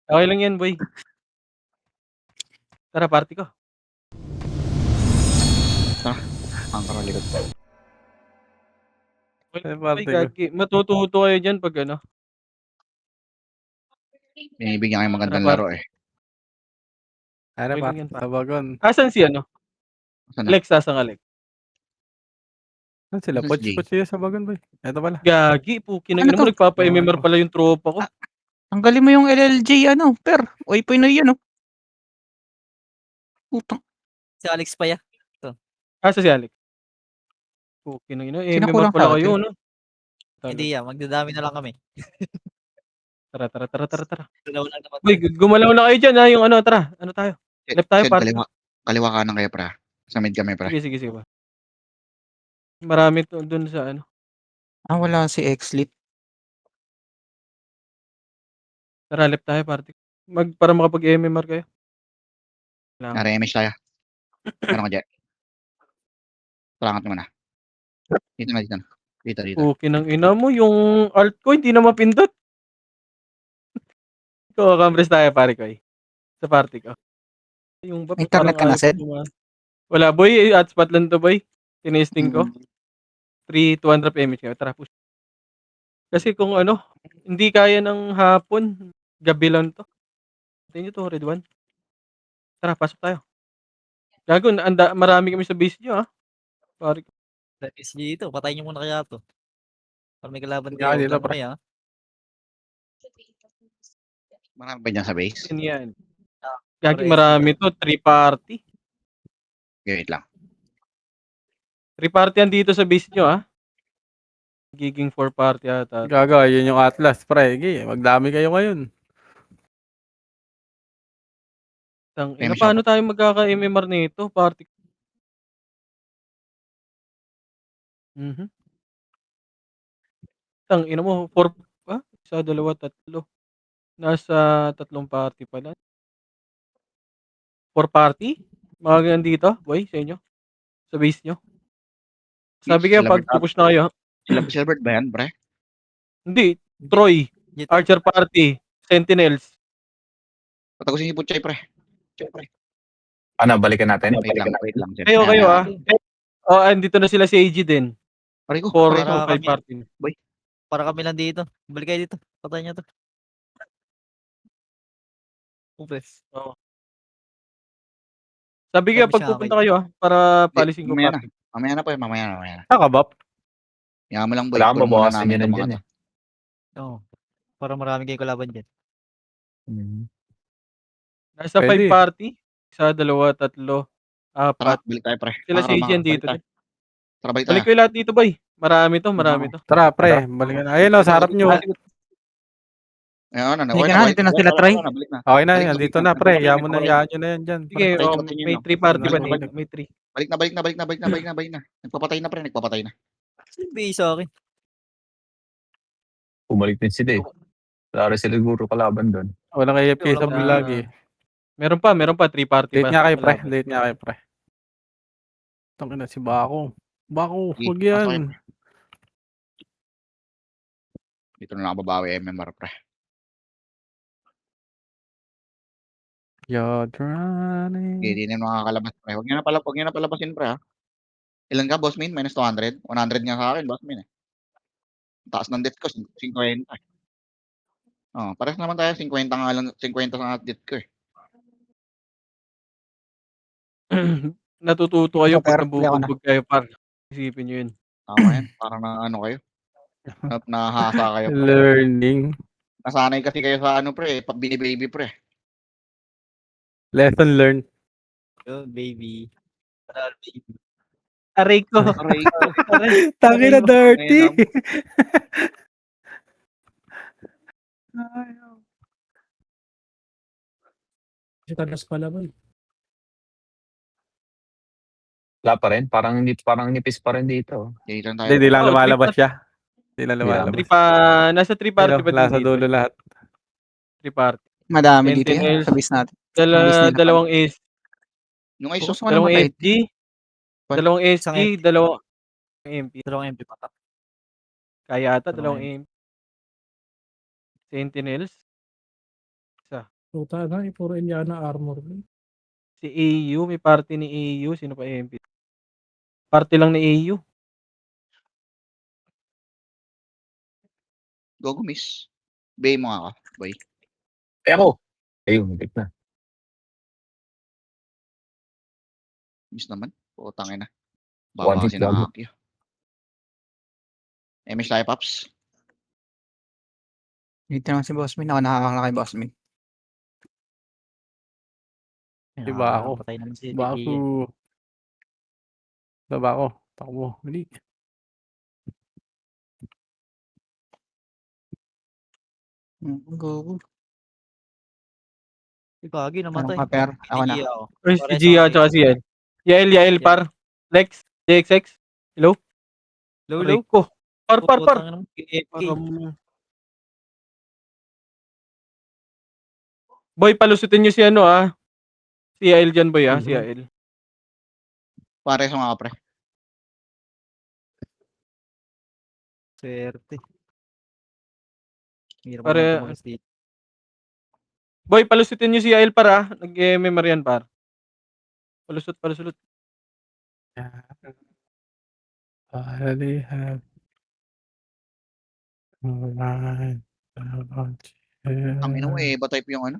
Okey lang yan boy. Tara party ko. Angkara likod ko. Ay Party ko. gagi, matututo kayo diyan 'pag ano. Binibigyan kayo magandang Tara laro eh. Ano Okey pa? lang yan pa. Sabagon. Asan si ano? Saan na? Lex, asan ka Lex? Saan sila? Asan si Jay? Poch-poch sila sabagon boy. Eto pala. Gagi, puking Ano ina mo to? nagpapa-MMR pala yung tropa ko. Tanggalin mo yung LLJ ano, per. Oy, Pinoy yan oh. Putang. Si Alex pa ya. Asan si Alex? Puking ina, Sino MMR kulang pala sa kayo atin? 'no? Hindi yan, magdadami na lang kami. Tara. Dalawa lang naman Boy, tayo. gumalaw na kayo diyan ha, yung ano, tara. Ano tayo? Left tayo Sen, party. kaliwa kanan kayo, pre. Sa mid kami, pre. Sige ba. Marami to dun sa ano. Wala si Xlit. Tara, left tayo party. Para makapag-MMR kayo. Lang. Nare-MH tayo. Ano ka dyan? Parangat mo na. Dito na. Dito. Puking ng ina mo, yung alt ko hindi na mapindot. Kambres tayo pare ko sa party ko. Yung ba Internet ka na, Sed? Wala boy, hotspot lang to boy. Tinesting ko. 200 mAh kayo. Tara push. Kasi kung ano, hindi kaya ng hapon, gabi lang to. Tingin nyo to, red one. Tara, pasok tayo. Gago, marami kami sa base nyo Pare ko. Tapos dito, patayin niyo muna kaya to. Para may kalaban Kaya kayo. nila, Huwag lang kami Marami ba dyan sa base? Yan. Pare, Gagi, marami to. 3 party. Okay, wait lang. 3 party yan dito sa base nyo Giging 4 party ata. Gaga, yun yung Atlas, pre. Magdami kayo ngayon. Ina, paano tayo magkaka-MMR nito? Party. Ina mo, 4 1, 2, 3. Nasa 3 party pala. 4 party? Mga ganyan dito, boy, sa inyo? Sa base nyo? Sabi kayo pag pupush na kayo. Silverbird ba yan, pre? Hindi, Troy, Archer Party, Sentinels. Patagusin si Butchay, pre. Ano, balikan natin? Wait lang. Sen. Kayo andito na sila si AG din. Pare ko, 4 para 5 kami. party. Para kami lang dito. Balik kayo dito. Patayin niyo to. Upes. Oo. Sabi kayo pag pupunta kayo para palisin ko mamaya party. Mamaya na po, mamaya na. Nakabap. Yaman mo lang, boy. Wala kang Tulungan babawasan namin yan itong nandyan mga to. Oo. Para marami kayo kalaban dyan. Nasa 5 Pwede. party. 1, 2, 3, 4. Tara, balik tayo, pre. Sila si AG yan dito din. Tara, balik Balik tayo. ko lahat dito, boy. Marami to. Tara, pre. Balikan na. Ayun o, sa harap nyo. Ayun, Dito na sila, Troy. Balik na. Okay na, Balik, dito balik na, na. pre. Yaman na, yaan nyo na yan dyan. Sige, Patay nyo, may no? 3 party ba Balik. dito? May 3. Balik na. Nagpapatay na, pre. Nagpapatay na. Sabi sa akin. Bumalik din sila eh. Wala rin sila siguro kalaban doon. Walang AFK sa vlog eh. Meron pa. 3 party Late pa. nga kayo, pre. Kalaban. Late nga kayo, pre. Tangin na si Bako. Bako, Sige, huwag yan. pasok kayo. Dito na lang ako babawi, MMR, pre. You're running. Hindi na makakalabas, pre. Huwag nyo na palabasin, pre, ha. Ilan ka, boss min? Minus 200? 100 nga sa akin, boss min, eh. Taas ng death ko, 50. Parehas naman tayo, 50 nga lang, 50 sa death ko, eh. Natututo kayo pag Pero, play ako na. nabubugbog kayo, par. Isipin nyo yun. Tama yan, parang na ano kayo. Nahasa kayo, pre. Learning. Nasanay kasi kayo sa ano, pre, bini-baby, pre. Lesson learned. Yo, baby. Tara, baby. Aray ko. Aray ko. Tangin na dirty. Talas pala ba? Wala pa rin. Parang nipis pa rin dito. Dito tayo. Hindi lang Oh, lumalabas siya. Hindi lang lumalabas. Nasa 3 party ba Nasa dito? dulo lahat. 3 party. Madami dito Sentinels. yan. Sa base natin. Base nila. Dalawang S. Nung ay Focus mo Dalawang naman SG. Dalawang SG. Dalawang MP. Dalawang MP pa. Kaya ata, Dalawang dalawang MP. Sentinels. Puta na, puro Eliana armor. Si AU, may party ni AU. Sino pa MP? Party lang ni AU. Gogo miss. Bay mo nga ka, boy. Pero, ayun, higit na. Miss naman. Putang ina. One Baba hit kasi ng gago. Aki. Miss tayo, Paps. Dito naman si Boss Min. Ako nakakala kay Boss Min. Diba ako? Patay naman si Diba Titi. ako? Diba ako? Takbo. Mali. Go. Gagi namatay. Anong ka-pair? Ako na. Titi ako. Ay, si Pares Gia ako, at saka Titi. si Yael. Yael, par. Lex, JXX. Hello? Low, Aray low. ko. Par. Putang ina mo, AFK. Parang... Boy, palusutin nyo si ano Si Yael dyan, boy si Yael. Pare sa mga pre. Swerte. Hirap Pare- naman tumagas dito. Boy, palusutin nyo si Yael par Nag-MMR yan par. Palusot. Finally have alright. Ang ina mo ba type yung ano?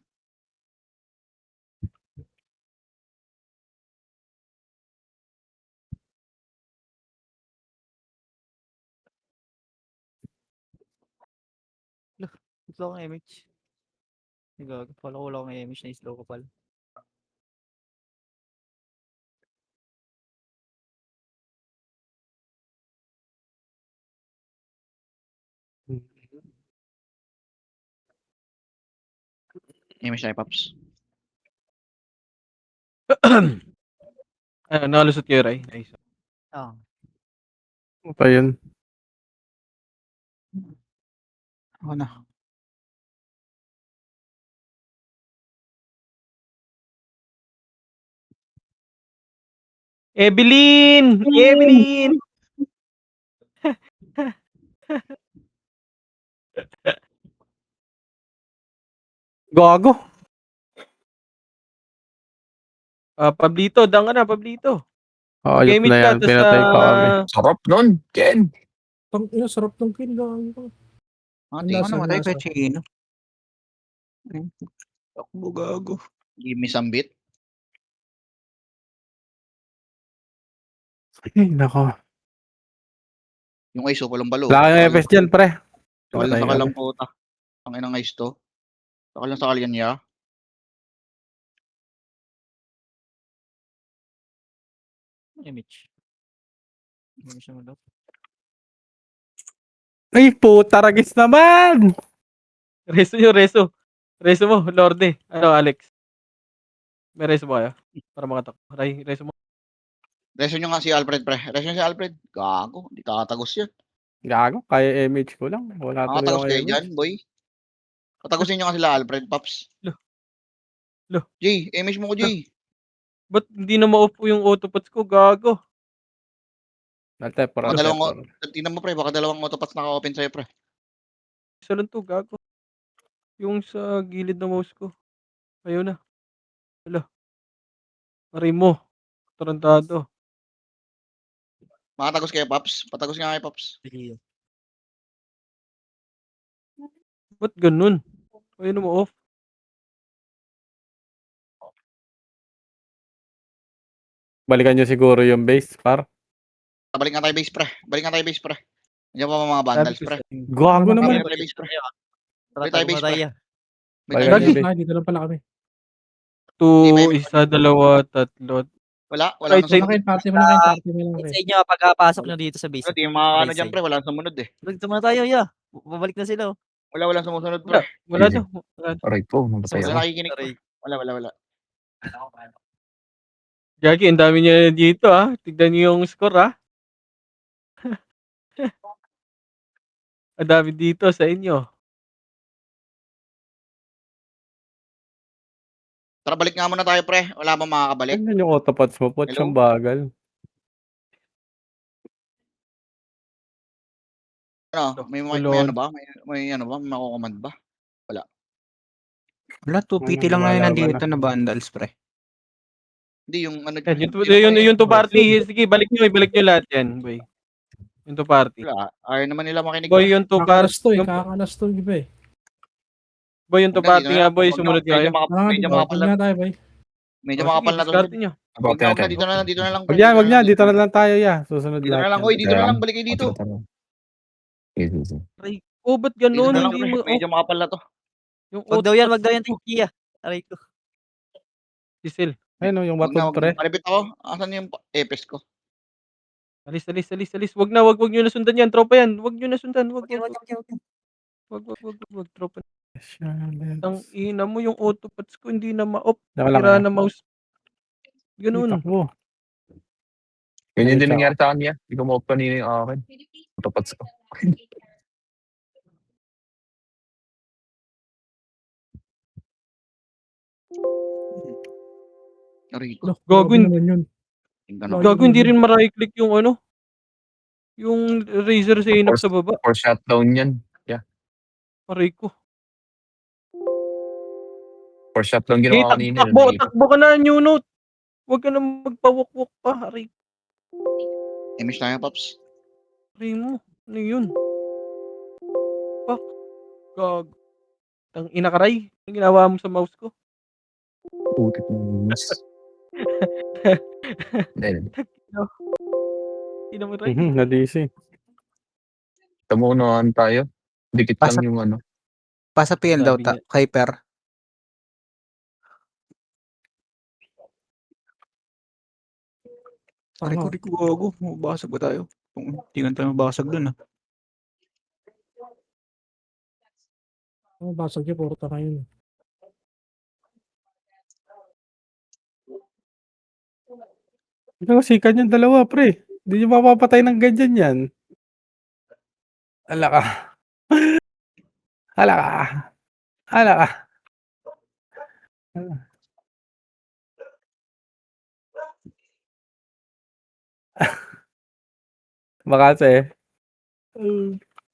Gusto akong image. Gago. Pala ko wala akong image na slow ko pala. Miss tayo, Paps. Nakalusot kayo, Ray. Nice. Ah. Ano pa yun? Ako na. Evelyn! Evelyn! Gago. Pablito, dang ka na, Pablito. Ayop Gamit na ka, yan. tas Pinatay pa kami. Sarap nun, Ken. Pang ina, sarap ng kill. Gago. Ah, Ang tingin lasa, mo. Ano matay lasa. kay Chino? Takbo gago. Give me some bit. Ay, nako. Yung ice walang balo. Wala kang FS dyan, pre. Sakal Patay na sakal kami. lang puta. Ang inang ice to. Sakal na sakal yan ya. Image. Image naman daw. Ay, puta ragis naman! Reso. Reso mo, Lorde. Ano, Alex? May reso ba kayo? Para makatakbo. Ray, reso mo. Reso nyo nga si Alfred pre. Reso nyo si Alfred. Gago. Hindi kakatagos yan. Gago, kaya image ko lang. Wala tuloy Kakatagos akong kayo image. dyan, boy. Katagusin nyo nga sila Alfred, Paps. Lo. Jay, image mo ko, Jay. Ba't hindi na maupo yung autopots ko? Gago. Baka dalawang, tingnan mo pre, baka dalawang autopats naka-open sa'yo pre. Isa lang to, gago. Yung sa gilid ng mouse ko. Ayaw na. Hala. Aray mo. Tarantado. Makatagos kayo, Paps. Patagos nga kayo, Paps. Sige. Ba't ganun? Ayaw mo off. Balikan nyo siguro yung base, par. Balik nga tayo base pre. Balik nga tayo base pre. Nandiyan pa mga vandals pre. Gago naman. Balik tayo base pre. Balik tayo base pre. Balik Balikan tayo nyo base. base. Dito lang pala kami. 2, isa, dalawa, tatlo. Wala Right nang side. sumunod. Party mo lang kayo. Sa inyo, pagkapasok nyo dito sa base. Hindi yung mga ano Right dyan side. pre, wala nang sumunod eh. Balik naman tayo, ya. Babalik na sila. Walang sumusunod Wala. pre. Wala Sige. to. Wala. Aray ko, namatay Wala ako. nakikinig pre. Wala. Gagi, ang dami niya dito Tignan niyo yung score Ang dami dito sa inyo. Tara balik nga muna tayo pre. Wala bang makakabalik? Tignan yung autopods mo. Pot Hello? siyang bagal. Ano, may Ulod. ano ba? May ano ba? May makukumand ba? Wala, 2PT lang na yun nandito na bundles, pre. Hindi yung ano Yan, diyan, yung to party. Sige, balik nyo lahat yan, boy. Yung to party. wala, ayaw naman nila makinig. Boy, yung to party. Kakalasto eh. Kakalasto yung iba eh. Boy, yung to party nga, boy. Sumunod kayo. Medyo Wag makapal na, na tayo, boy. medyo Oh, makapal sige, na to. discard nyo. Wag About na, natin. dito na lang. Dito na lang tayo, ya. Susunod Dito na lahat lang, yan. oy, dito na lang, balik kayo dito. Sige. Oh, ba't Dito ganun? na lang, Hindi pre. mo, Medyo makapal na to. yung Wag daw yan, Kia. Aray ko. Sisil. Ayun, yung Wag na, batog, pre. malipit ako. Asan yung epes ko? Alis. Wag na, wag nyo na sundan yan. Tropa yan. Wag nyo na sundan. Wag. Tropa. Ang ina mo yung autopods ko, hindi na ma-off. Daka lang, Tira ah. na mouse. Ganun. Takbo. Ganyan din Diretso nangyari sa kanya. Hindi ko ma-off kanina yung akin. Tapat ko. Rito. Lo, Gago, grabe naman yun. Tingnan Gago. ako. Gago, hindi rin ma-right click yung ano. Yung Razer sa inap sa baba. For shutdown yan. Aray ko. For shutdown Hey, ginawa kanina. takbo ka na, new note. Huwag ka na magpawak-wak pa. Aray Image tayo, Pops. mo. Ano yun? Fuck. Gago. Tang inakaray. Ang ginawa mo sa mouse ko. Putik ng miss. Dahil, Ina mo ray. Na-DC. tamunuan tayo. Dikit lang Pasa- yung ano. Pasa PL daw, Sabi niya. kay Per. Ano? Rico, gago. Mabasag ba tayo? Hindi na tayo mabasag dun, ah. Oh, basag niya, puro taka yun. Ikaw, sikan yung dalawa, pre. Hindi nyo mapapatay ng ganyan yan. Hala ka. Hala ka. Hala ka. Makase.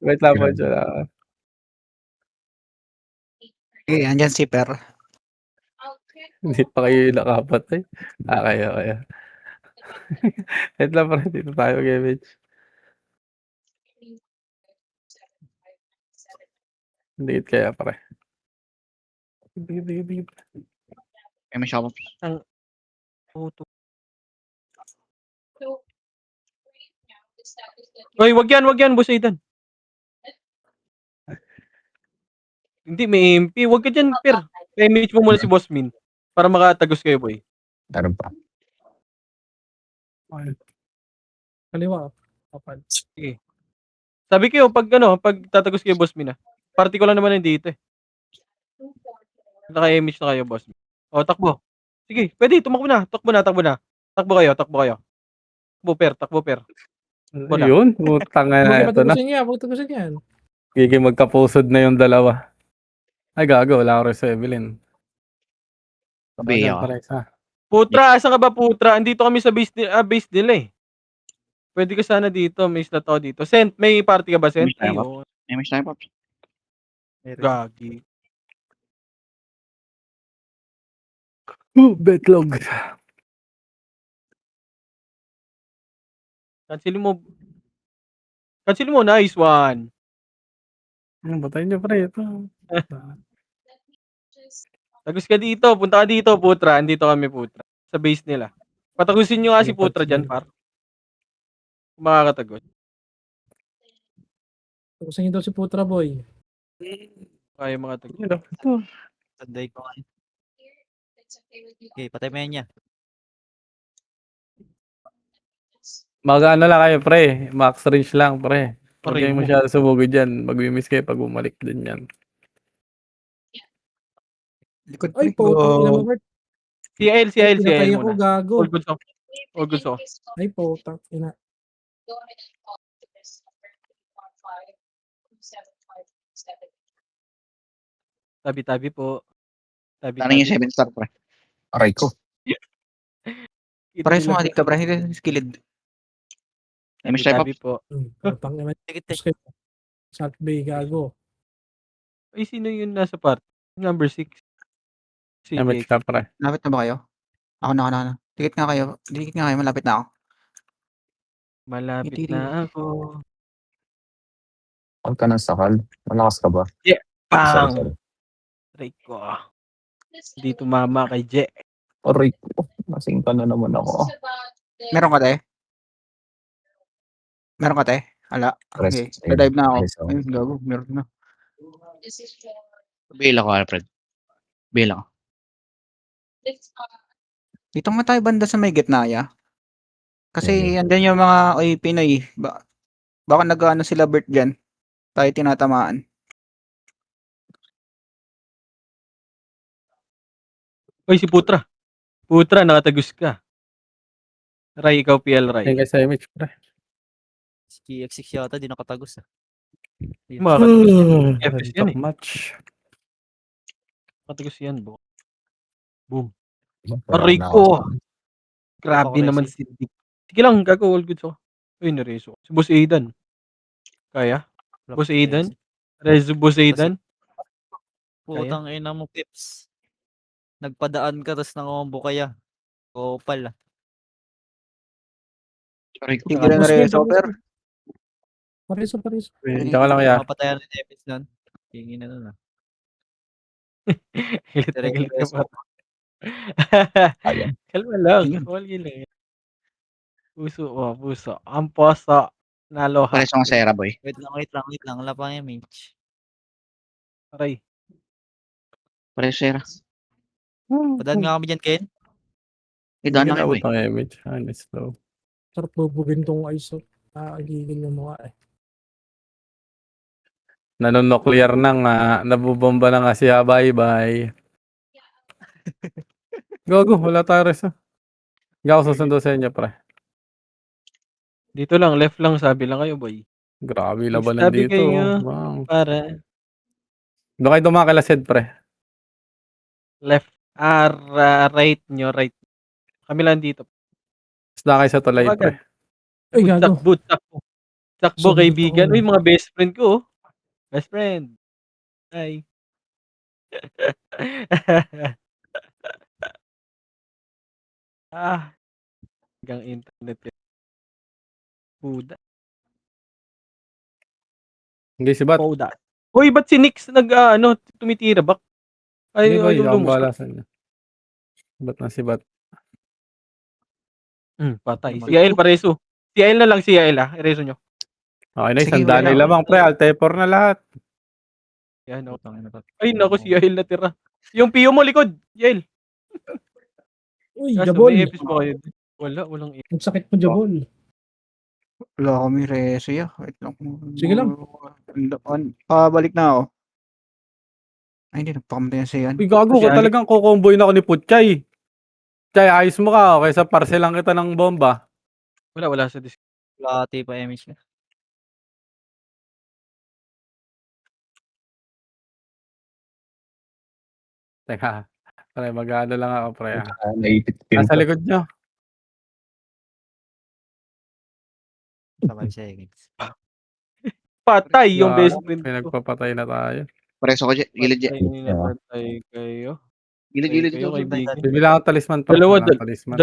Wait lang po dyan. Eh, andyan si Per. Hindi pa kayo nakapatay. Kaya. Wait lang pa rin. Dito tayo, Gavage. Dikit kaya, pare. Dikit. Image ako, Pops. Auto. Oy, wag yan, Boss Aidan. Hindi, may MP. Wag ka dyan, Per. I-mage mo muna si Boss Min. Para makatagos kayo, boy. Meron pa. Kaliwa. Kapal. Sabi kayo, pag tatagos kayo, Boss Min, party ko lang naman nandito eh. Naka-image na kayo, Boss Min. O, takbo. Sige, pwede, tumakbo na. Takbo kayo. Takbo, Per. Wala. Yun, utang na. Ito na. Huwag tagusin yan. Gigi magkapusod na yung dalawa. Ay, gago. Wala ko rin sa Evelyn. Pabiya ka. Pare, isa. Putra, asan ka ba, Putra? Andito kami sa base nila eh. Pwede ka sana dito, may slot ako dito. Sent, may party ka ba, Sent? Image tayo, Image tayo, Pops. Gagi. Betlog. Cancel mo, nice one. Batayin niyo, pre. Ito. Tagos ka dito, punta ka dito, Putra. Andito kami, Putra. Sa base nila. Patagusin nyo nga si Putra dyan, par. Kung makakatagos. Tagusin niyo daw si Putra, boy. Kaya mga tagos. Ito. Tanday ko. Okay, patay mo yan niya. Mag-ano lang kayo, pre. Max range lang, pre. Huwag Aray kayo mo. masyado sumugod dyan. Mag-miss kayo pag bumalik din yan. Likod, Ay, pre. ina mo, Bert. CL Pinatay ako, muna. gago. All goods ako. Ay, putang ina. Tabi-tabi po. Tanong yung 7-star, pre. Aray ko. Pare, sumadik ka, pre. Hindi skilled. Image tayo, Tabi Pops. po. Putang ina. Salt Bay, gago. Ay, sino yun nasa party? Number 6. Si MH Jake. ka pre. Malapit na ba kayo? Ako na. Dikit nga kayo, malapit na ako. Malapit Itiri. na ako. Huwag ka ng sakal. Malakas ka ba? Yeah, Sorry, pang! sorry. Aray ko. Hindi tumama kay Je. Aray ko. Lasing ka na naman ako. Meron ka, te? Meron ka, te? Ala, okay. Ayun. Dive na ako. Ayos ako. Ayun, gago. Meron na. Bail ako, Alfred. Bail ako. Dito nga tayo banda sa may gitna, ya. Kasi Yeah. andyan yung mga Pinoy. Baka nag-ano sila Bert dyan. Tayo tinatamaan. Uy, si Putra. Putra, nakatagus ka. Ray, ikaw PL Ray. Ayun guys sa MH pre. Si GX6 yata, di nakatagos ah. Makakatagus yan. FS yan Top eh. match. Makatagus yan, bo. Boom. Wala Aray na ko. ako. Grabe Ako, naman Resi. si Dick. Sige lang, gago, all good so. Uy, nareso. Si Boss Aidan. Kaya? Wala Boss pa Aidan? Resi. Rezo Boss Aidan? Putang ina mo, Pips. Nagpadaan ka, tapos nangombo kaya. Kopal ah. Aray ko. Tingnan na Boss rin, Bill, Soper. Pareso. Diyan ka lang ya. Mapatayan ni Tepes nun. Tingin na nun ah. Galit na galit ka pa. Ayan. Kalma lang. Ayun. Kalma lang. Puso, puso. Ang poso. Naloha. Pares ang Sera, boy. Wait lang. Wala pa yung Mitch. Aray. Pares Sera. Padaan nga kami dyan, Ken. Daan na kayo, boy. Inabot ng MH. Honest though. Sarap bubugin tong ISO. Nakakagigil yung mukha eh. Nanonuklear na nga. Nabubomba na nga siya. Bye-bye. Gago, wala tayo res. Hindi ako susundo sa inyo, pre. Dito lang, left lang, sabi lang kayo, boy. Grabe, labanan Sabi dito. kayo. Wow. Para Doon kayo dumakalasid, pre. left. Right nyo, right. Kami lang dito. Isda kayo sa tulay, Agad. pre. Ay, gago. Takbo. Takbo, Sundot kaibigan. ako. Uy, mga best friend ko, oh. Best friend. Hi. Hanggang internet. Puda. Hindi si Bat. Puda. Uy, ba't si Nix tumitira ba? Hindi ba, Ay, yung lumusot. bala sa inyo. Bat na si Bat. Patay. Si Yael pareso. Si Yael na lang, si Yael Ereso nyo. Okay na, Sige, isang dali wala. lamang, pre. Altepor na lahat. Yan, oh. Putang ina to. Ay, naku, si Yael natira. Yung Pio mo, likod. Yael. Uy, Kaso, Jabol. may epis ba kayo? Walang Ang sakit mo, Jabol. Wala kami resi, ya. Wait lang. Sige lang. Balik na ako. Ay, hindi. Nagpakamatay na siya yan. Uy, gago ko Kasi talagang kukomboy na ako ni Putchay. Chay, ayos mo ka. Kaysa parcelang kita ng bomba. Wala sa disc. Wala ati pa Mitch na. Teka. Pre, mag-ano lang ako, pre. Naipit Nasa likod nyo. Sabay siya eh. Patay yung Gago, best friend ko. pinagpapatay na tayo. Pares ako, Gilid, Je. Patay kayo. Gilid, Kayo, Gilid. kaibigan. Bibila akong talisman, pre. Dalawa, Walang talisman.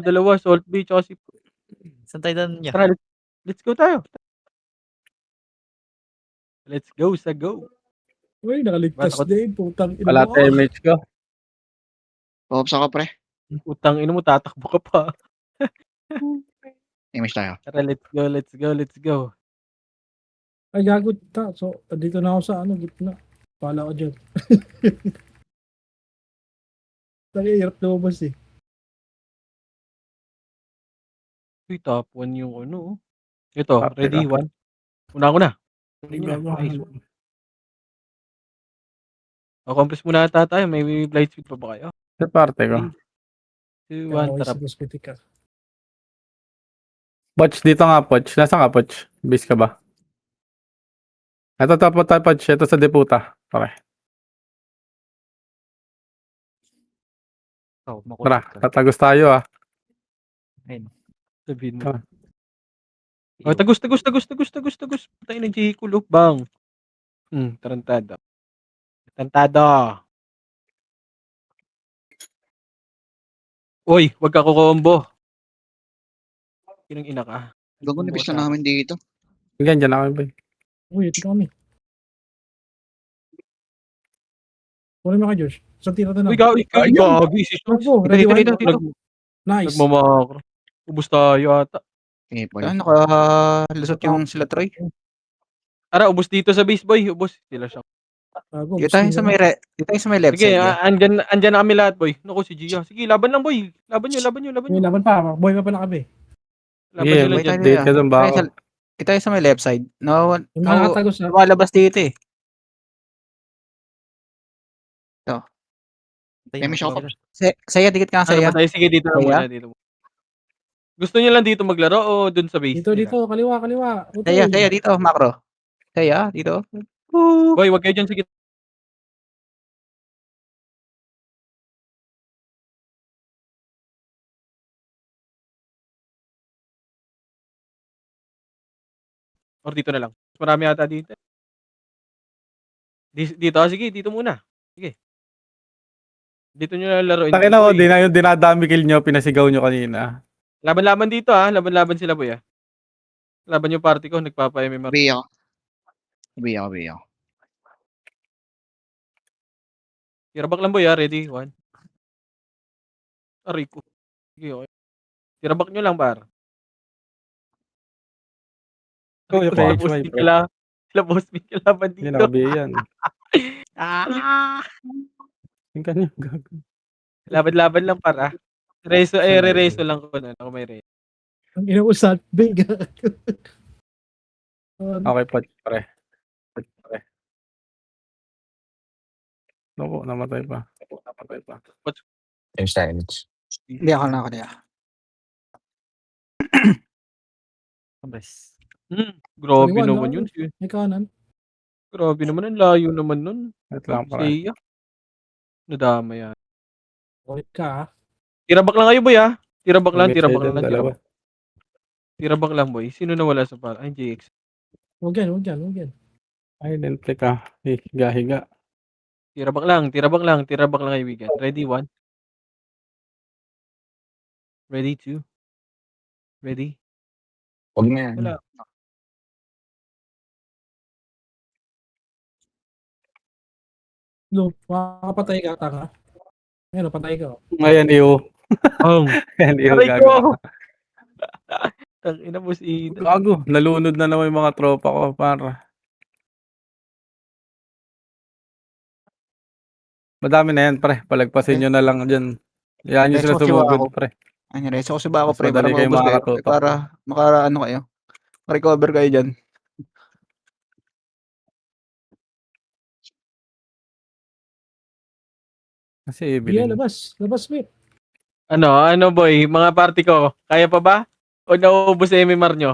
Dalawa. Salt Bay, tsaka si... Saan tayo doon niya? Tara, let's go tayo. Let's go sa go. Uy, nakaligtas Batakot. din. Putang ina Wala mo. tayo MH ko. Pops ako, pre. Utang ino mo, tatakbo ka pa. Image tayo. Tara, let's go. Ay, gago. So, dito na ako sa gitna. Pala ko dyan. Hirap lumabas eh. Uy, top 1 yung ano. Ito, Parte ready, ka. 1. Una ko na. Gago. Nice. Compress muna ata tayo. May blight speed pa ba kayo? Sa parte ko. 2, Kaya 1, ako tara. sa cosmetic ka. Poch, dito nga, Poch. Nasaan ka, Poch? Base ka ba? Ito, Poch. Ito sa deputa. Pare. Oh, Tara, makulit ka. tatagos tayo, ah. Ayun. Sabihin mo. Ah. Oh, tagus. Patay na J-Cool, bang. Tarantado. Uy, wag ka ko-combo. Kinang ina ka. Gago, Combo nipis ka na sa namin dito. Hanggang dyan ako, boy. Uy, ito kami. Kunin mo ka, Josh. Sa tira na Uy, lang. gagi si Shots. Takbo, ready Dito, one. dito, dito. Nice. Nagmamakro. Ubus tayo ata. Okay, boy. Ano, nakalusot yung sila Troy. Tara, ubus dito sa base, boy. Ubus. Sila siya. Tago, Dito tayo sa may, dito tayo sa may left Sige, side. Eh. andyan na kami lahat, boy. Naku, si Gia. Sige, laban lang, boy. Laban nyo. May laban pa. Boy pa pala kami. Laban Sige, nyo lang May dyan. tayo Date ka dun ba ako? Dito tayo sa may left side. No, Yung mga nakatagos na. lumalabas dito eh. Tayo, May shot. matira. Saya, dikit ka nga Ano saya. ba tayo? Sige, dito na Kaya? muna. Dito. Gusto nyo lang dito maglaro o dun sa base Dito, nila? dito. Kaliwa. Utoy. Saya dito, macro. Saya, dito. Boy, wag kayo dyan. Sige. Or dito na lang. Mas marami ata dito. Dito, sige, dito muna. Sige. Dito nyo na laruin. Takin ako, Boy. yung dinadami kill nyo, pinasigaw nyo kanina. Laban-laban dito ha. Laban-laban sila, boy ha. Laban yung party ko. Nagpapa-MMR. Bi ako. Bi ako. Tirabak lang, boy ha. Ready? 1. Aray ko. Sige, okay. Tirabak nyo lang, par. Oh, yung Sila PH, boss may meet pre. ka Sila boss meet ka laban Hindi, dito. nakabi yan. Ah! Yung kanya, gago. Laban-laban lang, par ah. Reso, Saan na re-reso yun? lang ko na. Ako may reso. Ang inausap. Big. Okay, pre. Naku, namatay pa. Times. Hindi ako na kaya. Abres. Grabe Kaliwa, naman no? yun. May kanan. Grabe naman. Ang layo naman nun. Wait lang, pre. Seiya. Nadama yan. Ulit ka, ha? Tirabak lang kayo, boy ah. Tirabak lang, May tirabak shade lang. dalawa. Tirabak lang, boy. Sino nawala sa para? Ay, JX. Huwag yan. Ay, dentle ka. Higa. Tirabak lang, kaibigan. Ready, 1. Ready, 2. Ready? Huwag na yan. Wala. Lo, makakapatay ka, tanga. Ngayon, patay ka. Ngayon, iyo. Ang. Ngayon, iyo, Aray gago. ko! Ang ina mo si Ida. Gago, nalunod na naman yung mga tropa ko, para. Madami na yan, pre. Palagpasin nyo na lang dyan. Yan nyo sila Reso kasi ba sumugod, ako? pre. Ano, reso kasi ba ako, Mas pre, para madali kayo maubos kayo. makakatutok. Para ano kayo. Recover kayo dyan. Kasi Iya, Evelyn. labas, Smith. Ano boy, mga party ko. Kaya pa ba? O nauubos sa MMR nyo?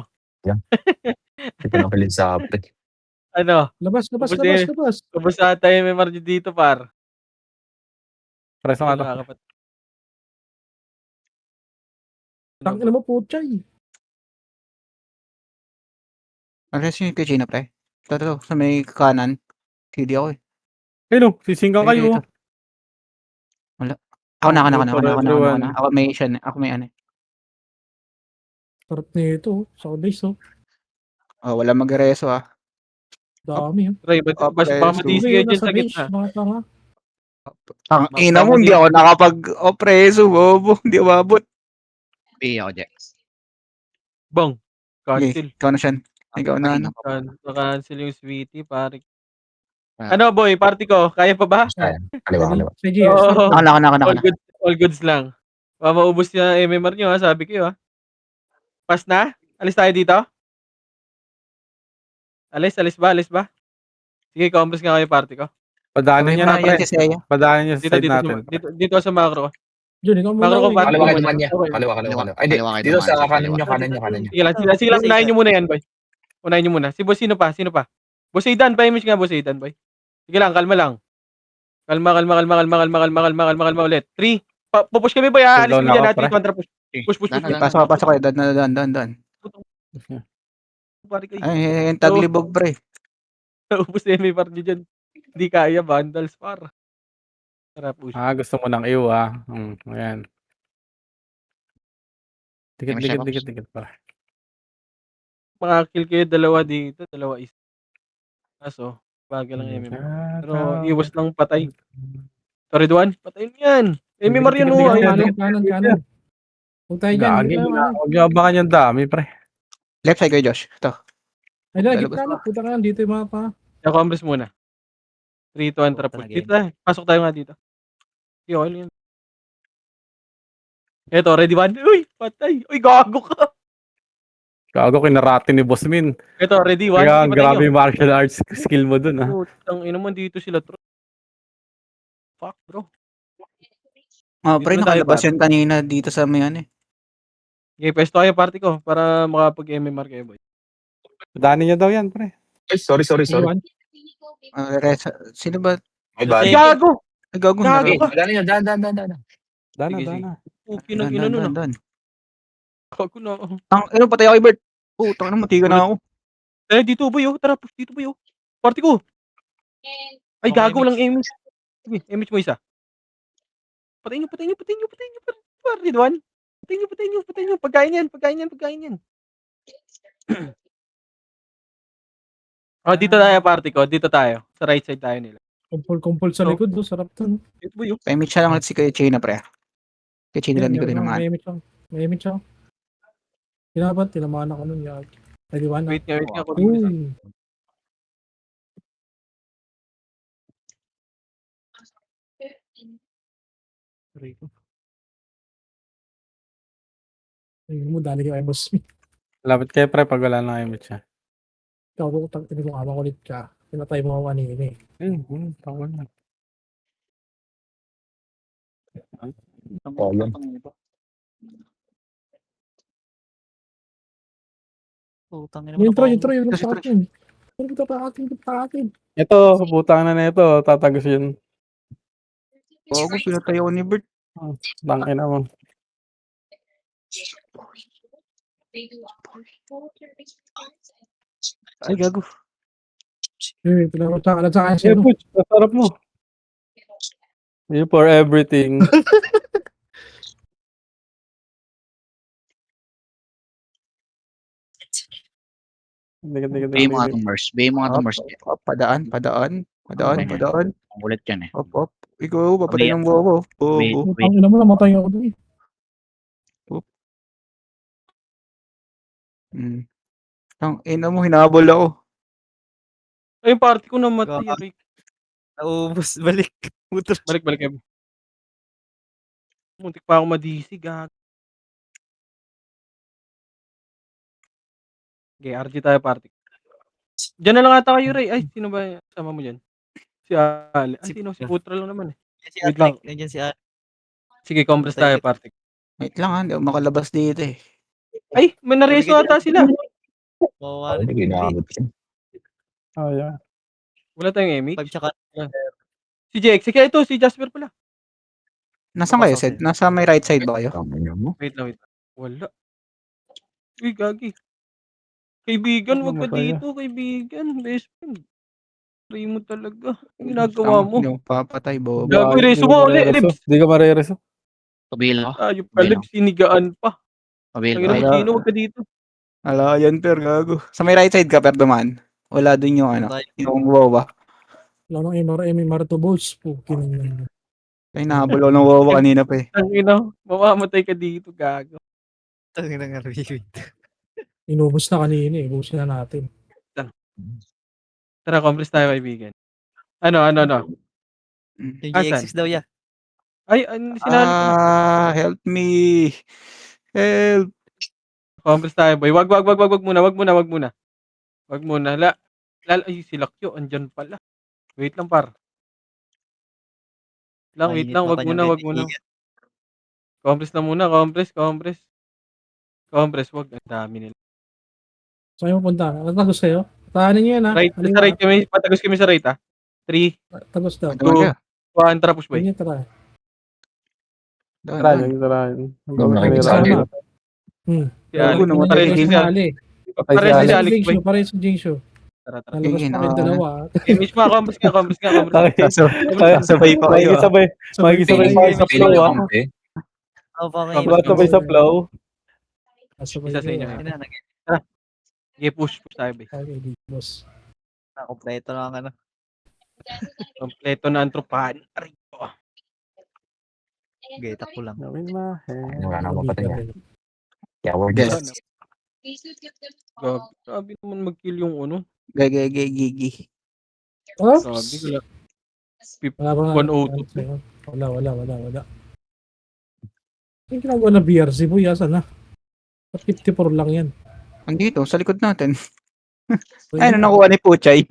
Ito na kalit sa apit. Ano? Labas. Ubos ata yung MMR nyo dito, par. Preso nga to. Nakakapat. Tangin mo, putay. Ano yung kay Gina, pre? Ito, sa may kanan. CD ako eh. Ayun, sisinggan Ay, kayo. dito. Ako na. everyone. Ako may Shen. Ako may ano. Sarap nito. Sa base, oh. Oh, wala mag-reso ah. Dami, oh. Ray, baka matisi kayo dyan sa base. gitna. Mga tanga. Ang Basta ina mo, mo hindi dito. ako nakapag-opreso, bobo. Hindi umabot. Bi ako, Jex. Bang. Okay, Cancel. ikaw na, Shen. Ikaw na, ano. Cancel yung sweetie, pare. Ah. Ano boy, party ko? Kaya pa ba? Basta yan. Kaliwa. Sige, Oo. Ako na. All goods lang. Maubos yung MMR nyo ha, sabi ko ha. Pass na? Alis tayo dito? Alis ba? Sige, compres nga kayo party ko. Padaanin nyo na, pre. Si Seya. Padaanin nyo sa Dito, side natin. dito sa macro. Jun, ikaw muna. Macro ko, uy. party Kaliwa ko kayo muna. naman niya. Okay. Kaliwa. Ay, di. Kaliwa kayo Dito naman, sa sa kanan kaliwa. nyo. Sige lang, unahin nyo muna yan, boy. Sino pa? Boss Aidan, pa-image nga, Boss Aidan, boy. Sige lang, kalma lang. Kalma ulit. 3. Pupush kami, boy, ha? Alis Cooldown kami dyan, ako, ha? pre. 3 kontra push. Push. Pasok kayo. Dan. Pare kayo. Ay, yung taglibog, pre. Ubus na yung par nyo dyan. Hindi kaya, vandals, par. Tara, push. Gusto mo ng iyo, ah. Ayan. Dikit, May dikit, chef dikit, ups. dikit pare. Makakill kayo dalawa dito, dalawa is. Kaso, bagay lang MMR. Pero iwas lang patay. Sorry, Duan. Patayin mo yan. MMR yan, Dikit, oh. dikit, Ayun, kanan. Huwag tayo dyan, Gagi, dito tayo kanan. huwag niyo abangan yung dami, pre. Left side kayo, Josh. Ito. Ay, dahil, Lalabas gitna na. Puta ka lang, dito yung mga pa. yung Congress muna. 3, 2, 1, trap. Puta na, Dito tayo. Pasok tayo nga dito. Okay, okay lang yun. Eto, ready one. Uy, patay. Uy, gago ka. Gago, kinarate ni Boss Min. Eto, ready one. Kaya Sige, patay grabe nyo. yung martial arts skill mo dun, ah. Putang ina mo, dito sila, bro. Fuck, bro. Pre, Dito na tayo, nakalabas pare. yan kanina dito sa may ano eh. Okay, pwesto kayo, party ko. Para makapag-MMR kayo, boy. Daanin niya daw yan, pre. Ay, sorry. Iwan. Sino ba? My bad. Gago! Ay, gago. Gago Okay, ka. dali nyo. Dan. Dana, Sige, sige. dana. Pukin ang ina nun, ah. Dan. Gago na. Patay ako kay Bert. Tang na, matiga na ako. Eh, dito, boy, oh. Tara, push dito, boy, oh. Party ko. Ay, Okay, gago, image. walang image. Sige, image mo isa. Patayin nyo. Party, Duan. Patayin nyo. Pagkain yan. Oh, dito tayo, party ko. Dito tayo. Sa right side tayo nila. Kumpul sa So, likod, do. Sarap to. No? Dito, boy, oh. Paimit siya lang ulit si Kuya China, pre. Kuya China lang, di ko din naman. May image ako. Kinabat, tinamaan ako nun. Ready one na. Wait nga. Kunin ko isa. Uy. Sorry ko. Ayun mo, dali kayo, boss. Lapit kayo, pre, pag wala na image siya. Ikaw ko, tinigong kulit ka. Pinatay mo ako kanina eh. Tawa na. Problem. Putang ina Yung mo. intro, yung Kasi sa akin. Ano ba sa akin? Ito, putang na ito. Tatagos yun. Gago, pinatay ako ni Bert. Tangin na mo. Ay, gago. Tinawag sa akin siya. Hey, Puch, nasarap mo. You for everything. Bay mo nga itong Mers. Padaan. Ang ulit yan eh. Op. Ikaw, papatay ng bobo. Wait. Putang ina mo, namatay ako doon. Ang ina mo, hinabol ako. Ay, yung party ko namatay. Gago. Rick. Naubos, balik. Puta. Balik, Ev. Muntik pa ako madisi, gago. Okay, RG tayo, party. Diyan na lang ata kayo, Ray. Ay, sino ba sama mo dyan? Si Ali. Ay, sino? Si Putra lang naman eh. Si Wait lang. Nandiyan si Alec. Sige, compress tayo, party. Wait lang ha, hindi ako makalabas dito eh. Ay, may nareso ata sila. Mawawala. Hindi ginamit ko. Oh, yeah. Wala tayong image. 5 tsaka. Si JX. Sige, ito, si Jasper pala. Nasaan kayo, Sed? Nasa may right side ba kayo? Tangin mo. Wait lang. Wala. Uy, gagi. Kaibigan, wag ka Mamatay dito, kaibigan. Best friend. Try mo talaga. Ang ginagawa mo. Yung papatay, bobo. Gago, reso mo ulit, Ribs. Di ka marereso. Pabila ko. Ayop ka, Ribs. Sinigaan pa. Pabila Ang ko. ina mo, Chino, wag ka dito. Ala, yan per, gago. Sa may right side ka, per duman. Wala dun yung ano, yung wawa. Wala nang MMR to balls. Pukin na. Ay, nahabol ako ng wawa kanina pa eh. Ang ina, mamamatay ka dito, gago. Tangin na nga, reviewed. Inubos na kanina eh. Ubusin na natin. Tara, compress tayo, kaibigan. Ano? Yung Asan? GX6 daw, yeah. Ay, sinali ko. Help me. Help. Compress tayo, boy. Wag muna. Ay, si Lakyo, andyan pala. Wait lang, par. Wait lang, wag muna. Compress na muna, compress. Compress, wag. Ang dami nila. Saan yung punta? Tagos sa'yo? Tahanin nyo yan ha. Right, sa right kami. Patagos kami sa right, ha? 3, Tagos daw. Ano ka? 1, tara, push, boy. Ganyan tara. Tara. Nakikita. Si Ali. naman Pares tayo. si Ali. Pares si Alex, boy. Pares si Jingshu. Tara. Nalabas Tingin, pa kayo dalawa. Image mo, compress nga. Sabay pa kayo. Makikisabay pa sa flow, ah. Oh, Compress Sabay sa flow. Nasa Isa sa inyo. kayo, Yun. Tara. Sige, push tayo, bay. Okay, di boss. Kompleto na ang ano. Kompleto na ang tropahan. Aray ko. Okay, takbo lang. Gawin ma. Wala na mapatay niya. Gabi. Yawa Guess. niya. Wala na. Grabe naman mag-kill yung ano. Gigi. Oh? Grabe. Wala ba? 102. Wala. Yung ginagawa na BRC po, yasan na. 54 lang yan. Andito, sa likod natin. Ay, ano nakuha ni Puchay?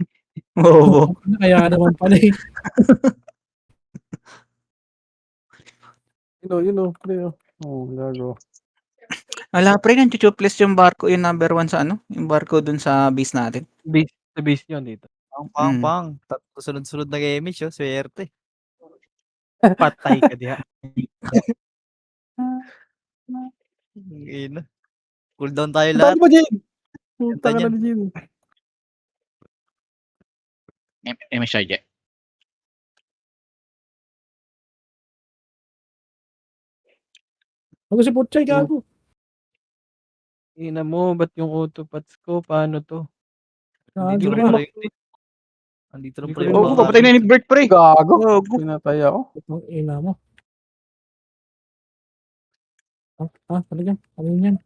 Oo. Kaya naman pala eh. Yun o. Pre, oh. Oh, gago. Wala, pre, nang-chuchupless yung barko, yung number 1 sa ano? Yung barko dun sa base natin. Sa base nyo dito. Pang. Tatlo sunod-sunod na damage, oh. Swerte. Patay ka diha. Ina. Cooldown tayo Ang lahat. dami pa, Jin! Puta ka Ganda na, Jin. MSIJ. Ako si Putchay, gago. Ina mo, ba't yung autopats ko? Paano to? Andito Gago lang na. pala yung Andito lang Hindi pala ko yung Oo, rin mga papatay na ni Bert, pre. Gago. Gago. Pinatay ako. Ang ina mo. Talaga? Ano yan?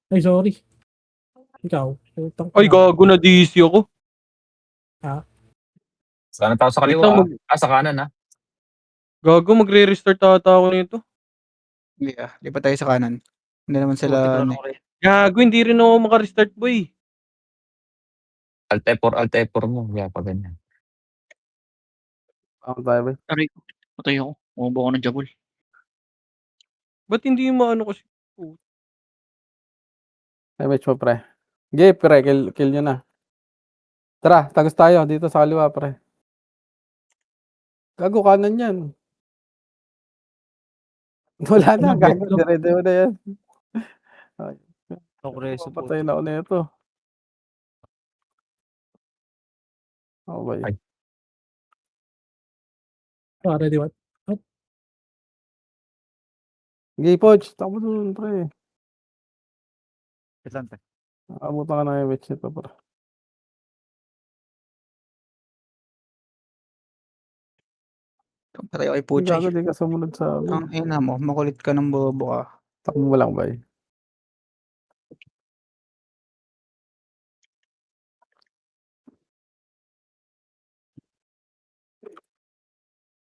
Ay, sorry. Ikaw. Utang Ay, gago na DC ako. Sana tao sa Wait kaliwa. lang, Sa kanan ah. Gago, magre-restart ata ako nito. Hindi lipat tayo sa kanan. Hindi naman Putik sila, lang ano, ako rin. Gago, hindi rin ako makarestart, boy. Alt F4 mo. Kaya pa ganyan. Ako tayo, bay. Aray ko. Patay ako. Umubo ako ng jabul. Ba't hindi mo ano kasi? Ay, match mo, pre. Sige, pre. Kill nyo na. Tara, tagos tayo. Dito sa kaliwa, pre. Gago, kanan yan. Wala na, gago. Dire-dire na yan. Ay, Ako rin, patay na ako na ito. Oh, bay. Ay. Para di ba? Sige, Poch. Takbo dun, pre. Wait lang, pre. Nakabutan ka na yung match nito, pre. patay ako kay Hindi Puchay. gago, di ka sumunod sa amin. Ang ina mo, makulit ka ng bobo ka. Takbo mo lang, bay.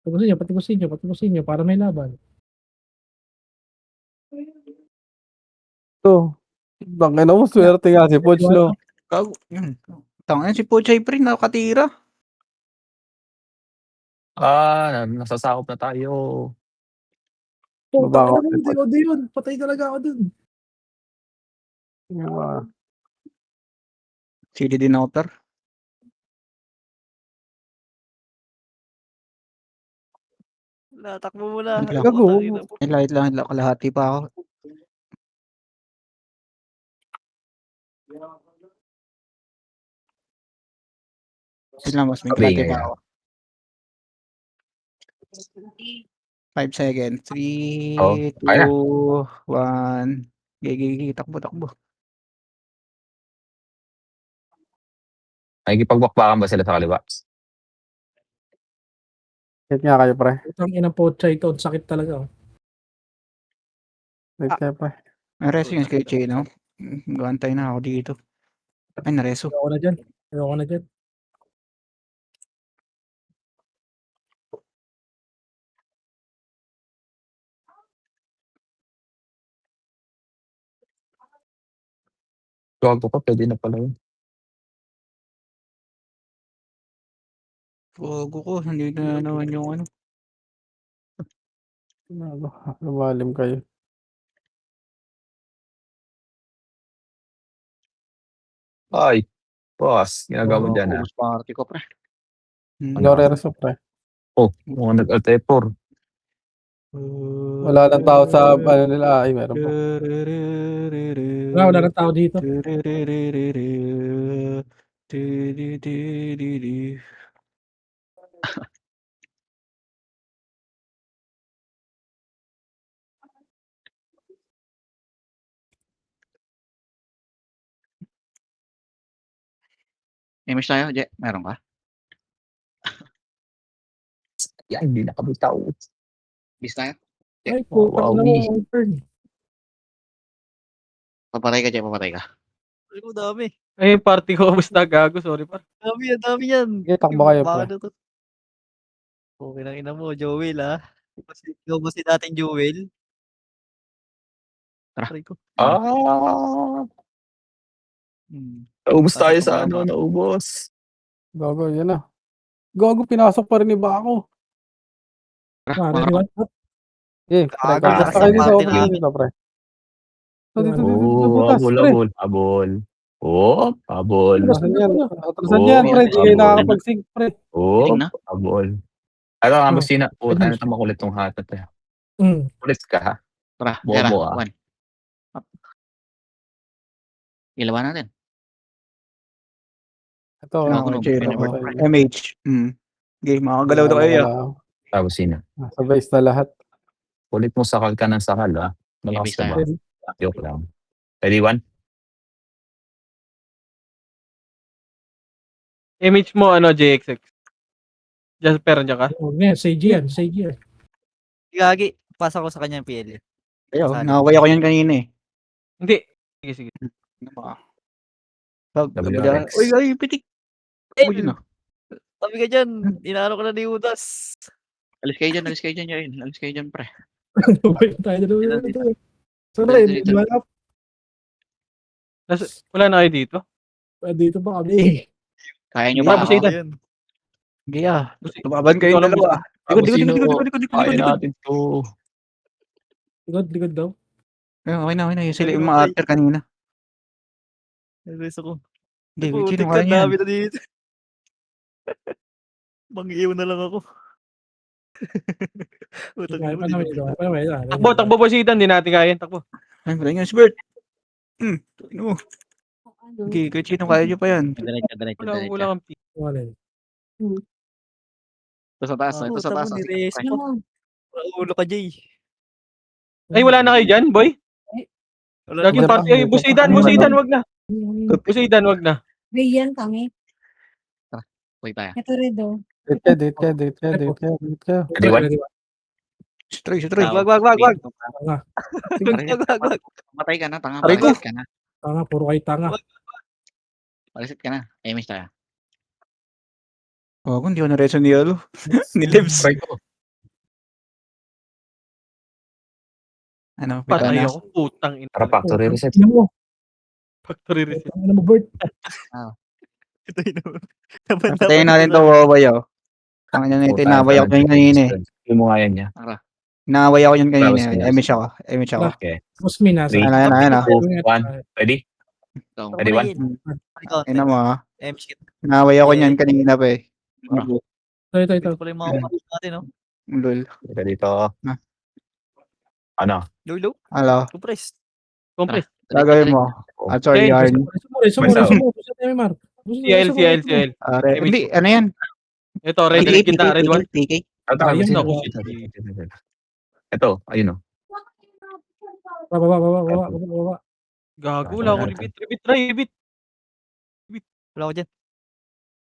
Patipusin nyo para may laban. Ito. Bangin mo, swerte nga si Poch, no? Gago. Yun. Tangin si Puchay, pre, nakatira. Nasasakop na tayo. Baba ako. Hindi yun. Patay talaga ako dun. CD Denoter. Wala, takbo mo na. Gago. Putang ina mo. May light lang, kalahati pa ako. Sila mas may kalahati pa ako. 5 seconds. 3, Oh, 2, kaya. 1. Gigi, takbo. Nakikipagbakbakan ba sila sa kaliwa? Hit nga kayo, pre. Utang ina Putchay ito. Sakit talaga. Oh. Hit kayo, pre. Nareso yung kay Chino. Gantay na ako dito. Ay, nareso. Ayoko na dyan. Gago ka, pwede na pala yun. Pogo ko, hindi na naman yung ano. Lumalim kayo. Ay, boss. Ginagawa mo dyan ah. Ubus party ko, pre. Ikaw re-reso, pre. Oh, mga nag-Alt F4. Wala lang tao sa ano nila. Ay, meron po. Wala nang tao dito. Image tayo, Je. Meron ka? Yan, hindi nakabitaw. Bis tayo? Ay, putang ina mo. Wowie. Ang turn. Papatay ka, Je. Papatay ka. Ay, ko dami. Ay, yung party ko, basta gago, sorry par. Dami yan. Sige, takbo kayo, Baka pre. na to. Okay lang ina mo, Joel ha. Ikaw ba si dating Joel? Tara. Aray ko. Ah! Hmm. Naubos tayo Pasok sa ko ano, na. naubos. Gago, yan na. Gago, pinasok pa rin ni Bako. Ah, ready one? Eh, pre, Gago, basta sa kayo dito, party okay namin. dito, pre. Dito, Oh, butas, abol, pre. abol, abol. Oh, abol. Atrasan yan. Atrasan Oo, yan, pre. Di kayo abol. nakakapag-sync, pre. Oh, Galing na. abol. Ano nga, Oh, Busina? Puta ayun. na makulit tong hatat eh. Mm. Kulit ka ha? Tara, Bobo, Era. ah. 1. Up. Ilawan natin. Ito, Gago, Ano, no, Jero. Pennyworth, pre. MH. Okay, makakagalaw daw kayo. Ah, Busina. Sa base na lahat. Kulit mo sakal ka ng sakal ha? Malakas Ibig ka ba? Ready? Joke lang. Ready, one? Image mo, ano, JXX. Jasper, dyan ka? Oh, yeah, Seiji yan. Seiji yan. Gagi. Pasa ko sa kanya yung PL. Ayo, Sali. nakaway ako yan kanina eh. Hindi. Sige, sige. Ano ba? WRX. Uy, pitik. Uy, yun ah. Sabi ka dyan. Inaano ka na ni Udas. Alis kayo dyan, alis kayo dyan, Jain. Alis kayo dyan, pre. Wait, tayo na doon. Dito. So, pre, Dito. di ba na? Wala na kayo dito? Dito ba kami? Kaya nyo Yeah, ba Busina. ako? Yan. Gaya. Lumaban kayong Ikaw lang, dalawa. Likod, likod, Sino? likod, likod, likod, likod, Kaya likod. natin to. Likod daw. Ayun, okay na, okay na. Sila yung Okay. mga after kanina. Nag-rest ako. Okay, Putik sino ka, kaya niyan? dami na dito. Mang-iiw na lang ako. Utang Kaya ina mo, pa di namin ba? ito. Kaya pa. Takbo, takbo po si Ethan. Di natin kaya. Takbo. Ay, wala nga si Bert. Ano? Okay, kahit sino kaya nyo pa yan. Diretso, diretso, Wala, diretso. wala kang pick. Wala. Ito sa taas, ito sa Utang taas. mo, Sige, ni-rest pre. mo. Ulo ka, Jay. Ay, wala na kayo dyan, boy? Wala Laging Dyan party. pa, Ay, dyan pa. Busidan, Ano, Busidan, wag na. Mm. Busidan, wag na. Riyan kami. Uy, tayo. Ito rin do. Date ka. Ready, one? Si Troy. Wag, wag, wag, wag. Tanga. Wag. Matay ka na, tanga. Aray ko. Palisit ka na. Tanga, puro kayo tanga. Palisit ka na. Image tayo. Oh, kung di ko na-reso ni Yolo. Ni Libs. Try ko. Ano, Patay na. ako. Putang ina. Tara, factory reset. Ano mo? Factory reset. Ano mo, Bert? Ito yun. Patayin natin to, Waway, oh. Ang ano nito, inaway ako yun kanina eh. Yung mo nga yan niya. Inaway ako yun kanina. Tapos, Emish ako. Emish ako. Okay. Musmi nasa. Three. Ano. 2, 1. Ready? Ikaw. Ready, one? Ina mo, ah. MSK. Inaway ako niyan kanina pa eh. Ito. Ito pala yung mga kapatid natin, no? Lol. Dito. Ah. Ano? Lolo, Hello. compressed. Compress. Gagawin mo. Ah, sorry, Okay. yarn. Sumuro. CL. Hindi, ano yan? Ito, red kita, red one. TK. Ayun, Naku, ako. Ito, ayun o. Baba. Gago, wala ako repeat. Repeat. Wala ko dyan.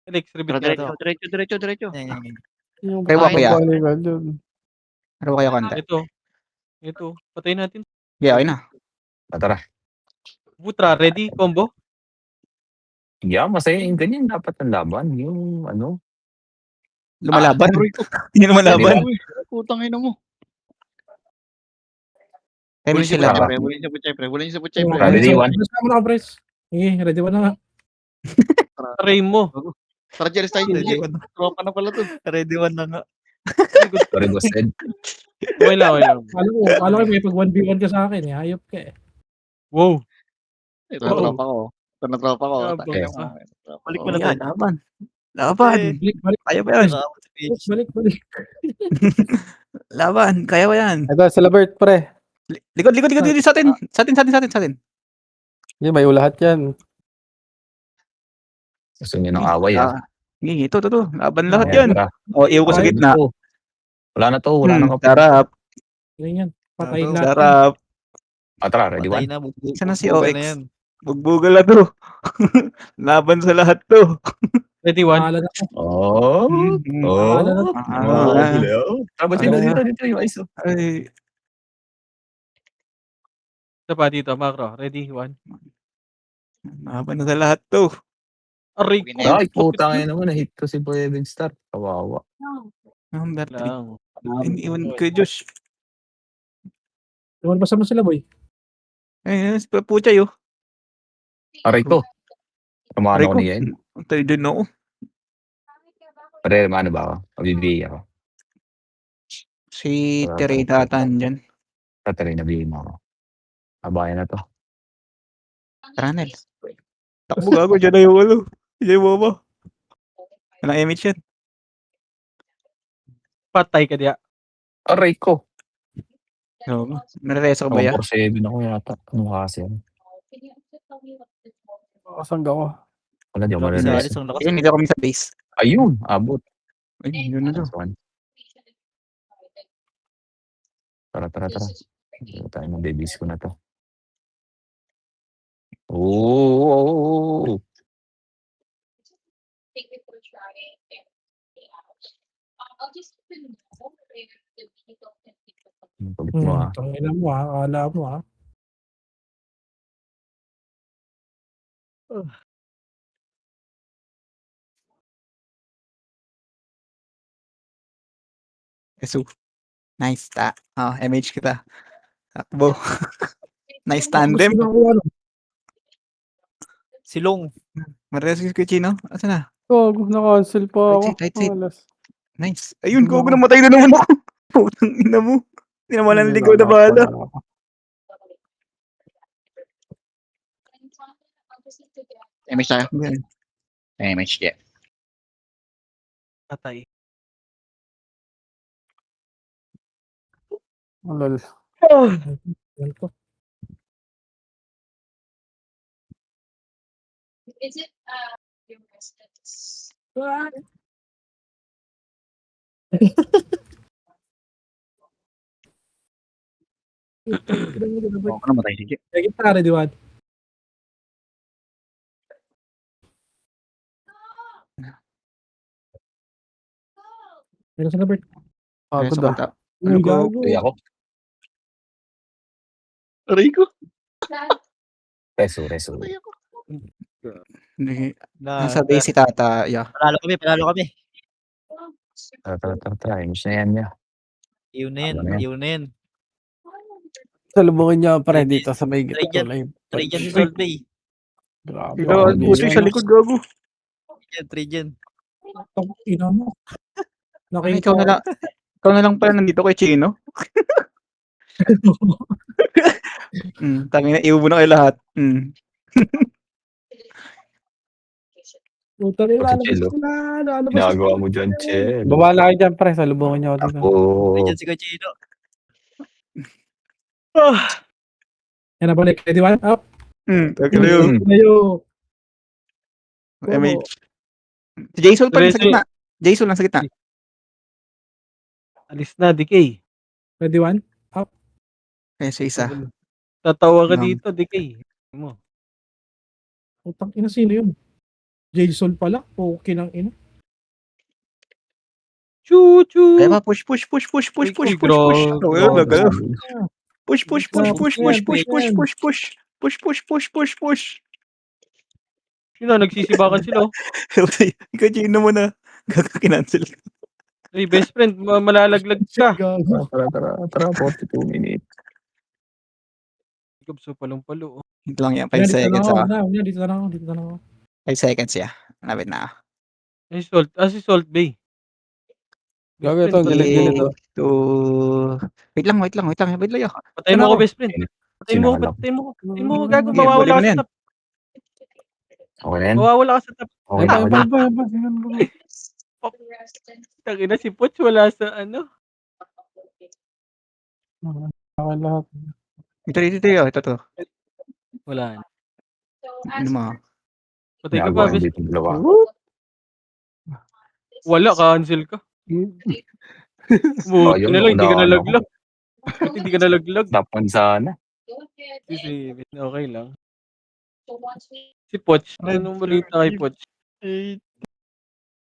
Alex, repeat Tara, ka. diretso. Yan. Kayo ba kaya? Ano ba kayo kanta? Ito. Patayin natin. Yeah, okay na. Tara. Putra, ready? Combo? Yeah, masaya yung ganyan. Dapat ang laban. Yung ano. Lumalaban. Hindi lumalaban. Putang ina mo. Emish sila ba? Bulin sa butchay, pre. Ready, one? Sige, ready one na nga. Try mo. Tara, Jeris tayo. Tropa na pala to. Ready one na nga. Sorry, boss Ed. Okay lang. Kala ko may pag 1v1 ka sa akin eh. Hayop ka eh. Wow. Ito na tropa ko. Yabang Tangina ka. mo. Balik mo na Yan, tayo. laban. Balik. Kaya ba yan? Nakakot sa page. Balik. Laban. Kaya ba yan? Ito, sila Bert, pre. Likod. Sa atin. Hindi, may lahat yan. Gusto niyo ng away ah. Hindi, ito. Laban lahat Ayan, yan. tara. O, iyaw ko sa gitna. Wala na to. Wala na kapag. Sarap. Ganyan. Patayin natin. Sarap. Tara, ready, Patay one? na. Sana si bubuga OX? na yan. Bugbugol na 'to. Laban sa lahat 'to. Ready, 1. Bahala na ako. Oh, Bahala na. huli, oh. Tapos Ano na? dito yung ice, oh. Ay, Isa pa dito, macro. Ready, 1. laban na sa lahat 'to. Aray Win ko. na yan. Ay, putang ina naman, na-hit ko si Boy Evan Star. Kawawa. Number 3. Lang. Iniwan ko Diyos. Tumalbas naman sila, boy. Ay, si Papuchay, oh. Aray ko. Tumano Aray ko ko. ni Yen. Tayo din ako. Pare, ano ba ako? Mabibigay ako. Si Teresa ata andyan. Tataray na bigyan mo ako. Abayan na to. Tranel. Takbo gago, dyan na yung ano. Dyan yung mama. Walang image yan. Patay ka diya. Aray ko. Oo. Nareresa ko ba yan? 147 ako yata. Ano kasi yan? Kasangga ko. Wala, di ako Grabe si marireso. Alice, ang lakas. Ayun, dito kami sa base. Ayun, abot. Ayun, yun na daw. Last one. Tara. Hindi tayo mag-babies ko na to. Oh! Ang kulit mo, ah. Tangina mo, akala mo, Kesu. Nice MH kita. Takbo. Nice tandem. Gusto ko, ano. Silong. Mareresa si Kuchino. Asan na? Gago, na-cancel pa ako. Right side. Alas. Nice. Ayun, gogo namatay na naman ako. Putang ina mo. Hindi na walang ligaw na bahala. MH tayo. Yan. MH, yeah. Patay. Lol. Yan to. Ako namatay si Jay. Kaya kita, ready, 1. Meron sa Bert. Pagod Mareresa ko ah. ta. Uy, Ano ko? gago. Ay, ako. Aray ko. Reso. Hindi. Na, Nasa base si Tata. Yeah. Panalo kami. Tara. Ayos na yan niya. Iyon na yan. Ano na yan? Iyon na yan. Salubungin niya pa rin Ready. dito sa may Ready. gitna live. Try dyan si Salt Bay. Grabe. Ikaw, ako, puti hindi. sa likod, gago. Try dyan. Ina mo. Ay, Nakita ikaw na lang pala nandito kay Chino. Tangina, iubo mo na kayo lahat. Puta nila, Pati Chelo. ano ba Ginagawa mo dyan, Chel. Bumala kayo dyan, pre. Salubungin niyo ako dito. Try Ako. dyan si Cochino. Yan na balik, ready, 1. Up. Tangina yun. Tayo. MH. Si Jason pa rin sa gitna. Jason lang sa gitna. Alis na, Decay. Ready, 1. Kaya sa isa. Tatawa ka Nam. dito, Decay. Mo. Putang ina, sino yun? Jason pala. Okay ng ina. Choo! Kaya pa, push. Uy, Ano grabe. yun, nagano? Push. Sino, nagsisibakan sila. Ikaw, Chino mo na. Kinancel ka. Hey, best friend, malalaglag ka. Gago. Tara. 42 minutes. Ikaw, so palong-palo. Ito lang yan, 5 Dito na seconds ako. ah. Dito na ako. 5 seconds ya. Malapit na. Si Salt Bay. Best Gago friend, ito, patay galit mo. to. Wait lang. Wait lang. Patay mo Ano ko, ako? best friend. Patay mo, gago, Hindi, mawawala balik ka mo na sa yan. top. Okay na yan? Mawawala ka sa top. Okay na. Tangina si Poch, wala sa ano. Okay lahat. Ito. Wala na. Ano mo? Patay ka Ginagawa pa, best dito yung dalawa. Wala, cancel ka. Oh, Buti yun, na lang, hindi ka nauna nalaglag. Hindi ka nalaglag. Tapan sana. Okay lang. Si Poch, Red anong balita kay Poch? 38.